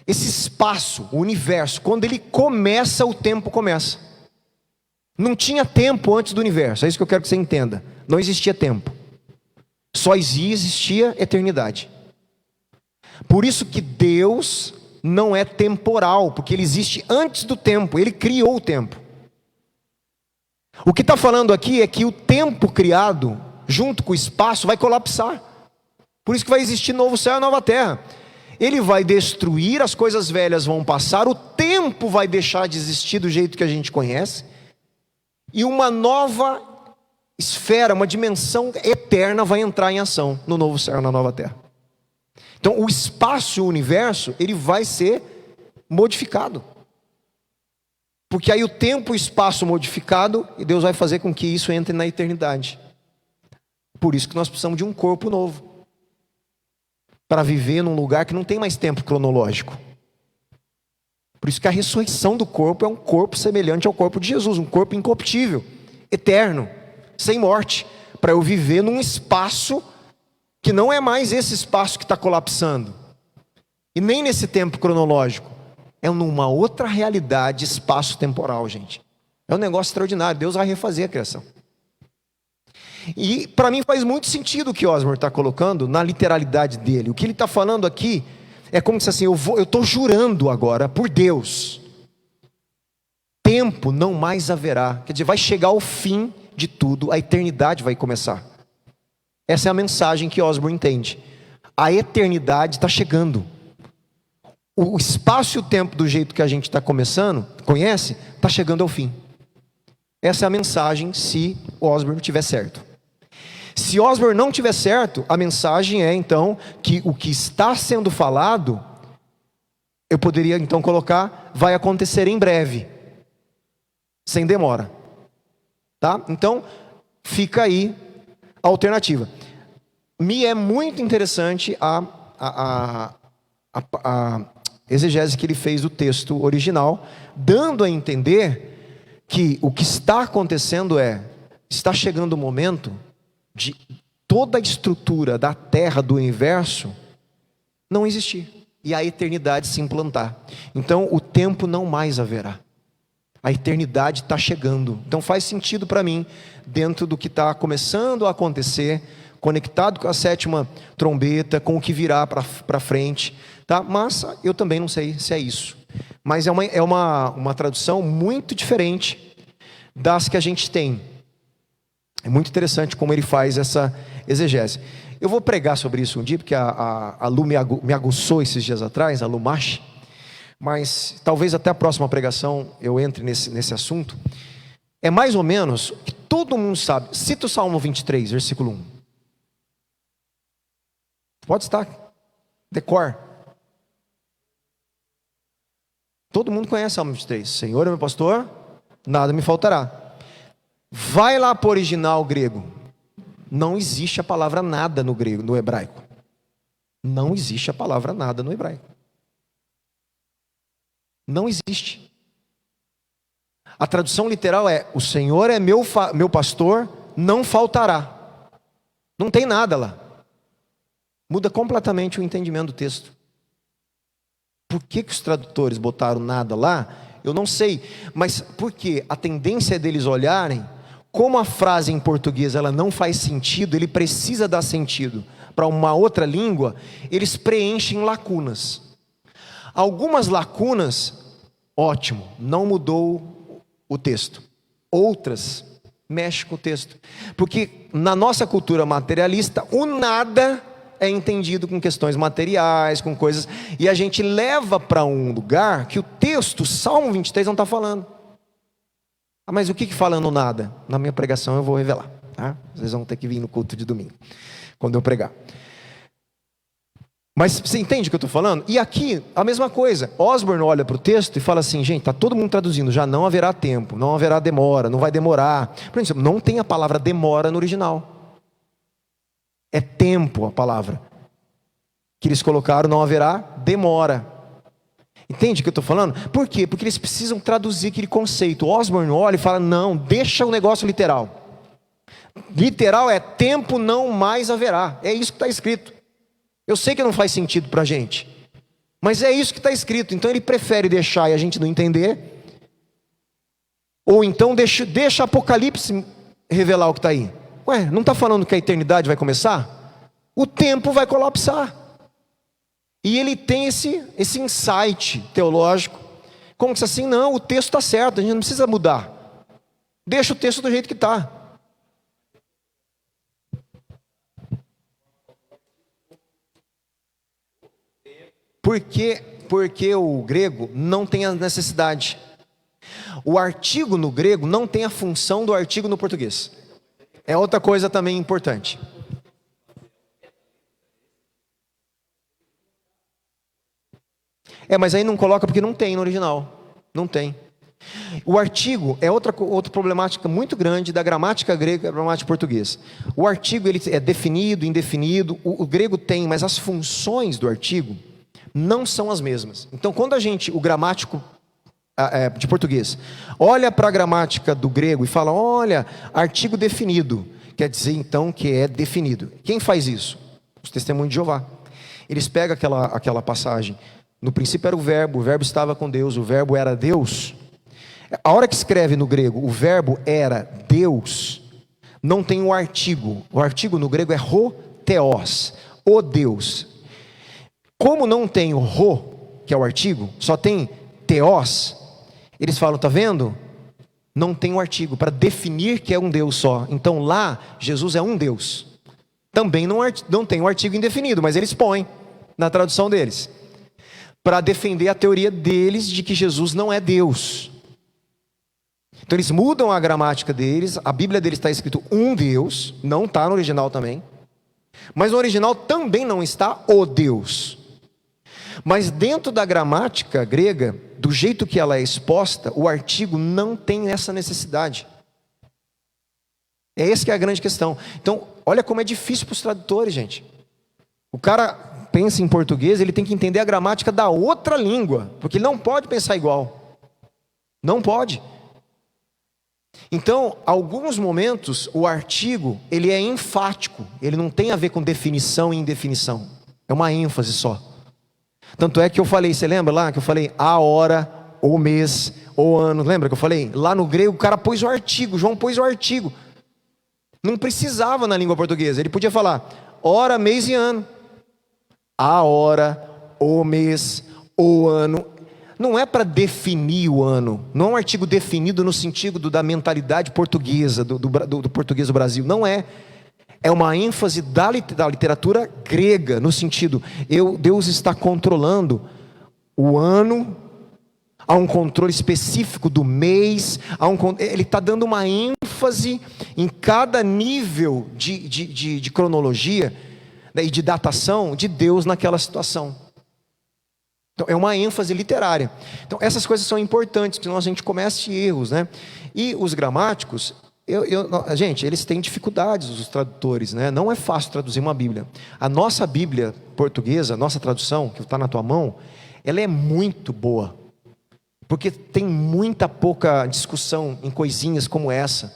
S1: esse espaço, o universo, quando ele começa, o tempo começa. Não tinha tempo antes do universo, é isso que eu quero que você entenda. Não existia tempo. Só existia eternidade. Por isso que Deus não é temporal, porque Ele existe antes do tempo, Ele criou o tempo. O que está falando aqui é que o tempo criado, junto com o espaço, vai colapsar. Por isso que vai existir novo céu e nova terra. Ele vai destruir, as coisas velhas vão passar, o tempo vai deixar de existir do jeito que a gente conhece, e uma nova esfera, uma dimensão eterna vai entrar em ação no novo céu e na nova terra. Então o espaço e o universo, ele vai ser modificado. Porque aí o tempo e o espaço modificado, e Deus vai fazer com que isso entre na eternidade. Por isso que nós precisamos de um corpo novo, para viver num lugar que não tem mais tempo cronológico. Por isso que a ressurreição do corpo é um corpo semelhante ao corpo de Jesus, um corpo incorruptível, eterno, sem morte, para eu viver num espaço que não é mais esse espaço que está colapsando, e nem nesse tempo cronológico, é numa outra realidade espaço-temporal, gente. É um negócio extraordinário, Deus vai refazer a criação. E para mim faz muito sentido o que Osborne está colocando na literalidade dele. O que ele está falando aqui é como se assim, eu estou jurando agora por Deus, tempo não mais haverá, quer dizer, vai chegar o fim de tudo, a eternidade vai começar. Essa é a mensagem que Osborne entende. A eternidade está chegando. O espaço e o tempo do jeito que a gente está conhece, está chegando ao fim. Essa é a mensagem se Osborne tiver certo. Se Osborne não tiver certo, a mensagem é então que o que está sendo falado, eu poderia então colocar, vai acontecer em breve, sem demora. Tá? Então, fica aí a alternativa. Me é muito interessante a exegese que ele fez do texto original, dando a entender que o que está acontecendo está chegando o momento de toda a estrutura da terra, do universo, não existir, e a eternidade se implantar. Então o tempo não mais haverá, a eternidade está chegando. Então faz sentido para mim, dentro do que está começando a acontecer, conectado com a sétima trombeta, com o que virá para frente, tá? Mas eu também não sei se é isso, mas é uma tradução muito diferente das que a gente tem. É muito interessante como ele faz essa exegese. Eu vou pregar sobre isso um dia, porque a Lu me aguçou esses dias atrás, a Lu Machi, mas talvez até a próxima pregação eu entre nesse assunto. É mais ou menos que todo mundo sabe. Cita o Salmo 23, versículo 1. Pode estar, decor. Todo mundo conhece o Salmo 23. Senhor é meu pastor, nada me faltará. Vai lá para o original grego. Não existe a palavra nada no grego, no hebraico. Não existe a palavra nada no hebraico. Não existe. A tradução literal é: o Senhor é meu pastor, não faltará. Não tem nada lá. Muda completamente o entendimento do texto. Por que os tradutores botaram nada lá? Eu não sei, mas porque a tendência é deles olharem, como a frase em português ela não faz sentido, ele precisa dar sentido para uma outra língua, eles preenchem lacunas. Algumas lacunas, ótimo, não mudou o texto. Outras, mexe com o texto. Porque na nossa cultura materialista, o nada é entendido com questões materiais, com coisas, e a gente leva para um lugar que o texto, Salmo 23 não está falando. Mas o que fala no nada? Na minha pregação eu vou revelar, tá? Vocês vão ter que vir no culto de domingo, quando eu pregar. Mas você entende o que eu estou falando? E aqui, a mesma coisa. Osborne olha para o texto e fala assim, gente, está todo mundo traduzindo, já não haverá tempo, não haverá demora, não vai demorar. Por exemplo, não tem a palavra demora no original. É tempo a palavra. Que eles colocaram, não haverá demora. Entende o que eu estou falando? Por quê? Porque eles precisam traduzir aquele conceito. Osborne olha e fala, não, deixa o negócio literal. Literal é tempo não mais haverá. É isso que está escrito. Eu sei que não faz sentido para a gente, mas é isso que está escrito. Então ele prefere deixar e a gente não entender, ou então deixa Apocalipse revelar o que está aí. Ué, não está falando que a eternidade vai começar? O tempo vai colapsar. E ele tem esse insight teológico, como se assim, não, o texto está certo, a gente não precisa mudar. Deixa o texto do jeito que está. Porque o grego não tem a necessidade. O artigo no grego não tem a função do artigo no português. É outra coisa também importante. Mas aí não coloca porque não tem no original. Não tem. O artigo é outra problemática muito grande da gramática grega e da gramática portuguesa. O artigo ele é definido, indefinido. O grego tem, mas as funções do artigo não são as mesmas. Então, quando o gramático de português olha para a gramática do grego e fala, olha, artigo definido, quer dizer então que é definido. Quem faz isso? Os testemunhos de Jeová. Eles pegam aquela passagem, no princípio era o verbo estava com Deus, o verbo era Deus. A hora que escreve no grego, o verbo era Deus, não tem o artigo no grego é ho theos, o Deus. Como não tem o ro, que é o artigo, só tem theos, eles falam, tá vendo? Não tem o artigo, para definir que é um Deus só. Então lá, Jesus é um Deus. Também não tem o artigo indefinido, mas eles põem na tradução deles, para defender a teoria deles de que Jesus não é Deus. Então eles mudam a gramática deles, a Bíblia deles está escrito um Deus, não está no original também, mas no original também não está o Deus. Mas dentro da gramática grega, do jeito que ela é exposta, o artigo não tem essa necessidade. Essa que é a grande questão. Então, olha como é difícil para os tradutores, gente. O cara pensa em português, ele tem que entender a gramática da outra língua, porque ele não pode pensar igual. Não pode. Então, alguns momentos, o artigo, ele é enfático, ele não tem a ver com definição e indefinição. É uma ênfase só. Tanto é que eu falei, você lembra lá que eu falei a hora, o mês, o ano, lembra que eu falei? Lá no grego o cara pôs o artigo, João pôs o artigo. Não precisava na língua portuguesa, ele podia falar hora, mês e ano. A hora, o mês, o ano. Não é para definir o ano, não é um artigo definido no sentido da mentalidade portuguesa, do português do Brasil, não é. É uma ênfase da literatura grega, no sentido, Deus está controlando o ano, há um controle específico do mês, ele está dando uma ênfase em cada nível de cronologia, né, e de datação de Deus naquela situação. Então, é uma ênfase literária. Então, essas coisas são importantes, senão a gente comete erros, né? E os gramáticos, gente, eles têm dificuldades, os tradutores, né? Não é fácil traduzir uma Bíblia. A nossa Bíblia portuguesa, a nossa tradução, que está na tua mão, ela é muito boa, porque tem muita pouca discussão em coisinhas como essa.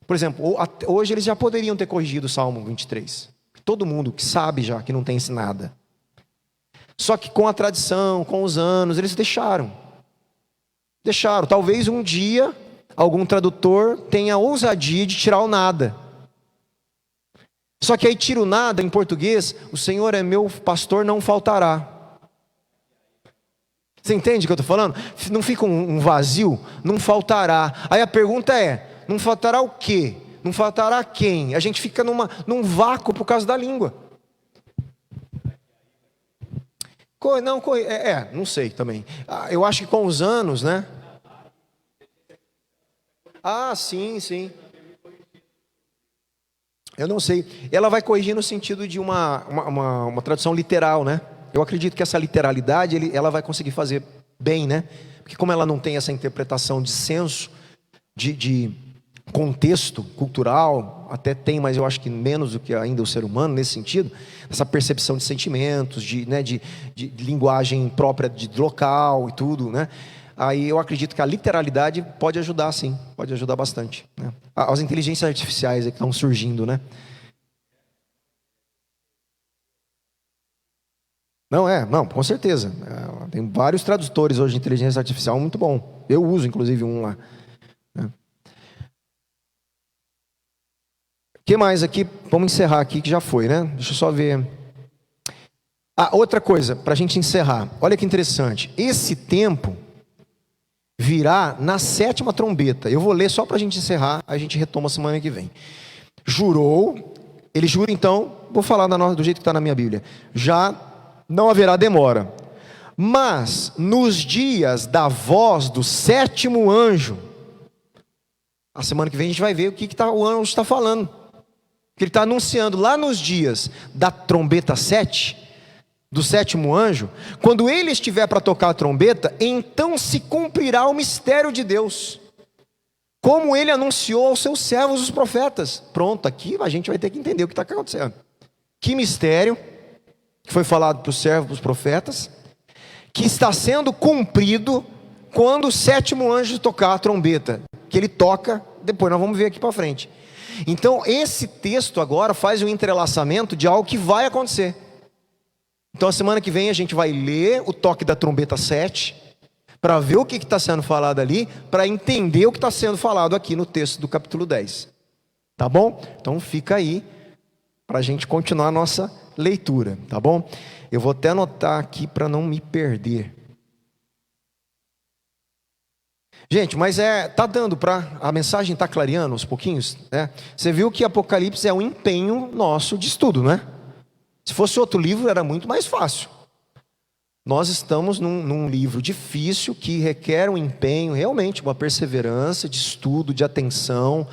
S1: Por exemplo, hoje eles já poderiam ter corrigido o Salmo 23. Todo mundo que sabe já que não tem nada. Só que com a tradição, com os anos, eles deixaram. Talvez um dia algum tradutor tenha a ousadia de tirar o nada. Só que aí tira o nada em português, o Senhor é meu pastor, não faltará. Você entende o que eu estou falando? Não fica um vazio, não faltará. Aí a pergunta é, não faltará o quê? Não faltará quem? A gente fica num vácuo por causa da língua. Não sei também. Eu acho que com os anos, né? Sim. Eu não sei. Ela vai corrigir no sentido de uma tradução literal, né? Eu acredito que essa literalidade, ela vai conseguir fazer bem, né? Porque como ela não tem essa interpretação de senso, de contexto cultural, até tem, mas eu acho que menos do que ainda o ser humano nesse sentido, essa percepção de sentimentos, de linguagem própria de local e tudo, né? Aí eu acredito que a literalidade pode ajudar, sim, pode ajudar bastante, né? As inteligências artificiais que estão surgindo, né? Não, com certeza. Tem vários tradutores hoje de inteligência artificial muito bom. Eu uso, inclusive, um lá, né? O que mais aqui? Vamos encerrar aqui, que já foi, né? Deixa eu só ver. Outra coisa, para a gente encerrar. Olha que interessante. Esse tempo virá na 7ª trombeta. Eu vou ler só para a gente encerrar, a gente retoma semana que vem. Jurou, ele jura então, vou falar do jeito que está na minha Bíblia. Já não haverá demora. Mas nos dias da voz do 7º anjo, a semana que vem a gente vai ver o que o anjo está falando. Que ele está anunciando lá nos dias da trombeta 7, do 7º anjo, quando ele estiver para tocar a trombeta, então se cumprirá o mistério de Deus, como ele anunciou aos seus servos os profetas. Pronto, aqui a gente vai ter que entender o que está acontecendo. Que mistério que foi falado para os servos, para os profetas, que está sendo cumprido quando o 7º anjo tocar a trombeta, que ele toca, depois nós vamos ver aqui para frente. Então esse texto agora faz um entrelaçamento de algo que vai acontecer. Então a semana que vem a gente vai ler o toque da trombeta 7, para ver o que está sendo falado ali, para entender o que está sendo falado aqui no texto do capítulo 10. Tá bom? Então fica aí, para a gente continuar a nossa leitura, tá bom? Eu vou até anotar aqui para não me perder. Gente, mas tá dando para... A mensagem está clareando aos pouquinhos, né? Você viu que Apocalipse é um empenho nosso de estudo, né? Se fosse outro livro era muito mais fácil. Nós estamos num livro difícil que requer um empenho, realmente uma perseverança de estudo, de atenção.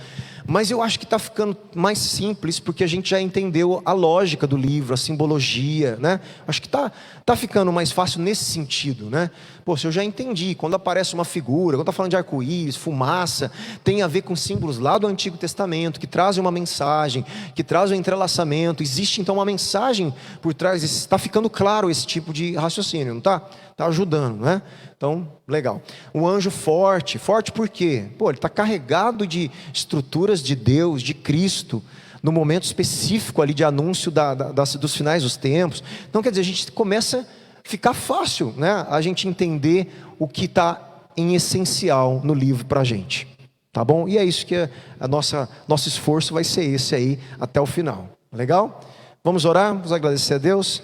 S1: Mas eu acho que está ficando mais simples, porque a gente já entendeu a lógica do livro, a simbologia, né? Acho que tá ficando mais fácil nesse sentido, né? Pô, se eu já entendi, quando aparece uma figura, quando está falando de arco-íris, fumaça, tem a ver com símbolos lá do Antigo Testamento, que trazem uma mensagem, que trazem um entrelaçamento, existe então uma mensagem por trás, está ficando claro esse tipo de raciocínio, não está? Está ajudando, né? Então, legal. Um anjo forte por quê? Pô, ele está carregado de estruturas de Deus, de Cristo, no momento específico ali de anúncio dos finais dos tempos. Então, quer dizer, a gente começa a ficar fácil, né? A gente entender o que está em essencial no livro para a gente. Tá bom? E é isso que nosso esforço vai ser esse aí até o final. Legal? Vamos orar? Vamos agradecer a Deus?